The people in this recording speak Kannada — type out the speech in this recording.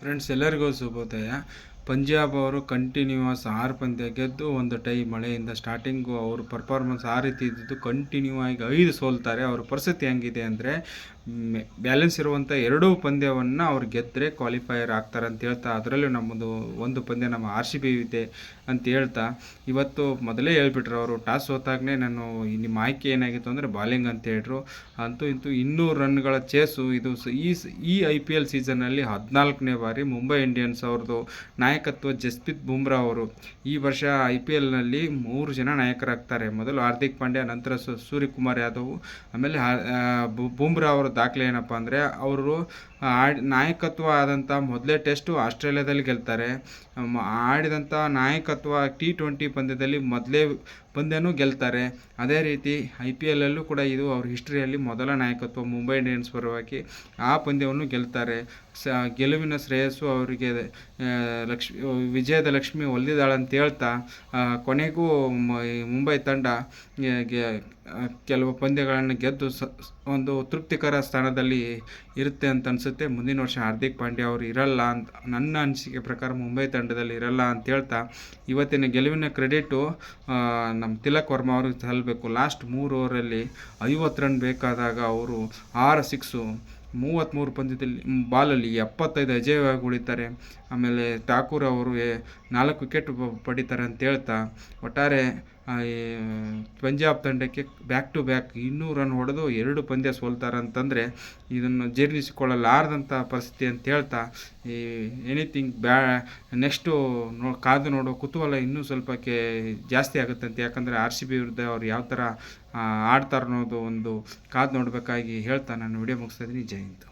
ಫ್ರೆಂಡ್ಸ್ ಎಲ್ಲರಿಗೂ ಶುಭೋದಯ. ಪಂಜಾಬ್ ಅವರು ಕಂಟಿನ್ಯೂಸ್ 6 ಪಂದ್ಯ ಗೆದ್ದು ಒಂದು ಟೈ ಮಳೆಯಿಂದ ಸ್ಟಾರ್ಟಿಂಗು ಅವ್ರ ಪರ್ಫಾರ್ಮೆನ್ಸ್ ಆ ರೀತಿ ಇದ್ದಿದ್ದು ಕಂಟಿನ್ಯೂ ಆಗಿ 5 ಸೋಲ್ತಾರೆ. ಅವ್ರ ಪರಿಸ್ಥಿತಿ ಹೆಂಗಿದೆ ಅಂದರೆ ಬ್ಯಾಲೆನ್ಸ್ ಇರುವಂಥ 2 ಪಂದ್ಯವನ್ನು ಅವ್ರು ಗೆದ್ದರೆ ಕ್ವಾಲಿಫೈಯರ್ ಆಗ್ತಾರೆ ಅಂತ ಹೇಳ್ತಾ, ಅದರಲ್ಲೂ ನಮ್ಮದು ಒಂದು ಪಂದ್ಯ ನಮ್ಮ RCB ಇದೆ ಅಂತ ಹೇಳ್ತಾ ಇವತ್ತು ಮೊದಲೇ ಹೇಳ್ಬಿಟ್ರು. ಅವರು ಟಾಸ್ ಸೋತಾಗಲೇ ನಾನು ನಿಮ್ಮ ಆಯ್ಕೆ ಏನಾಗಿತ್ತು ಅಂದರೆ ಬಾಲಿಂಗ್ ಅಂತ ಹೇಳಿದ್ರು. ಅಂತೂ ಇಂತೂ 200 ರನ್ಗಳ ಚೇಸು. ಇದು ಈ IPL ಸೀಸನ್ನಲ್ಲಿ 14ನೇ ಬಾರಿ ಮುಂಬೈ ಇಂಡಿಯನ್ಸ್ ಅವ್ರದ್ದು ನಾಯಕತ್ವ ಜಸ್ಪ್ರೀತ್ ಬುಮ್ರಾ ಅವರು. ಈ ವರ್ಷ IPLನಲ್ಲಿ 3 ಜನ ನಾಯಕರಾಗ್ತಾರೆ. ಮೊದಲು ಹಾರ್ದಿಕ್ ಪಾಂಡ್ಯ, ನಂತರ ಸೂರ್ಯಕುಮಾರ್ ಯಾದವ್, ಆಮೇಲೆ ಬುಮ್ರಾ ಅವರ ದಾಖಲೆ ಏನಪ್ಪ ಅಂದರೆ ಅವರು ನಾಯಕತ್ವ ಆದಂಥ ಮೊದಲೇ ಟೆಸ್ಟು ಆಸ್ಟ್ರೇಲಿಯಾದಲ್ಲಿ ಗೆಲ್ತಾರೆ. ಆಡಿದಂಥ ನಾಯಕತ್ವ T20 ಪಂದ್ಯದಲ್ಲಿ ಮೊದಲೇ ಪಂದ್ಯನೂ ಗೆಲ್ತಾರೆ. ಅದೇ ರೀತಿ IPLಲ್ಲೂ ಕೂಡ ಇದು ಅವ್ರ ಹಿಸ್ಟ್ರಿಯಲ್ಲಿ ಮೊದಲ ನಾಯಕತ್ವ ಮುಂಬೈ ಇಂಡಿಯನ್ಸ್ ಪರವಾಗಿ ಆ ಪಂದ್ಯವನ್ನು ಗೆಲ್ತಾರೆ. ಗೆಲುವಿನ ಶ್ರೇಯಸ್ಸು ಅವರಿಗೆ ವಿಜಯದ ಲಕ್ಷ್ಮಿ ಒಲಿದಾಳಂತ ಹೇಳ್ತಾ ಕೊನೆಗೂ ಮುಂಬೈ ತಂಡ ಕೆಲವು ಪಂದ್ಯಗಳನ್ನು ಗೆದ್ದು ಒಂದು ತೃಪ್ತಿಕರ ಸ್ಥಾನದಲ್ಲಿ ಇರುತ್ತೆ ಅಂತ ಅನಿಸುತ್ತೆ. ಮುಂದಿನ ವರ್ಷ ಹಾರ್ದಿಕ್ ಪಾಂಡ್ಯ ಅವರು ಇರಲ್ಲ ಅಂತ ನನ್ನ ಅನಿಸಿಕೆ ಪ್ರಕಾರ, ಮುಂಬೈ ತಂಡದಲ್ಲಿ ಇರಲ್ಲ ಅಂತ ಹೇಳ್ತಾ ಇವತ್ತಿನ ಗೆಲುವಿನ ಕ್ರೆಡಿಟು ನಮ್ಮ ತಿಲಕ್ ವರ್ಮಾ ಅವ್ರಿಗೆ ಸಲ್ಲಬೇಕು. ಲಾಸ್ಟ್ 3 ಓವರಲ್ಲಿ 50 ರನ್ ಬೇಕಾದಾಗ ಅವರು 6 ಸಿಕ್ಸು 33 ಪಂದ್ಯದಲ್ಲಿ ಬಾಲಲ್ಲಿ 75 ಅಜೇಯವಾಗಿ ಉಳಿತಾರೆ. ಆಮೇಲೆ ಠಾಕೂರ್ ಅವರು 4 ವಿಕೆಟ್ ಪಡಿತಾರೆ ಅಂತ ಹೇಳ್ತಾ ಒಟ್ಟಾರೆ ಪಂಜಾಬ್ ತಂಡಕ್ಕೆ ಬ್ಯಾಕ್ ಟು ಬ್ಯಾಕ್ 200 ರನ್ ಹೊಡೆದು 2 ಪಂದ್ಯ ಸೋಲ್ತಾರಂತಂದರೆ ಇದನ್ನು ಜೀರ್ಣಿಸಿಕೊಳ್ಳಲಾರದಂಥ ಪರಿಸ್ಥಿತಿ ಅಂತ ಹೇಳ್ತಾ ಎನಿಥಿಂಗ್ ನೆಕ್ಸ್ಟು ಕಾದು ನೋಡೋ ಕುತೂಹಲ ಇನ್ನೂ ಸ್ವಲ್ಪಕ್ಕೆ ಜಾಸ್ತಿ ಆಗುತ್ತೆ ಅಂತ. ಯಾಕಂದರೆ RCB ವಿರುದ್ಧ ಅವ್ರು ಯಾವ ಥರ ಆಡ್ತಾರೆ ಅನ್ನೋದು ಒಂದು ಕಾದು ನೋಡಬೇಕಾಗಿ ಹೇಳ್ತಾ ನಾನು ವಿಡಿಯೋ ಮುಗಿಸ್ತಾ ಇದ್ದೀನಿ. ಜೈ ಹಿಂದ್.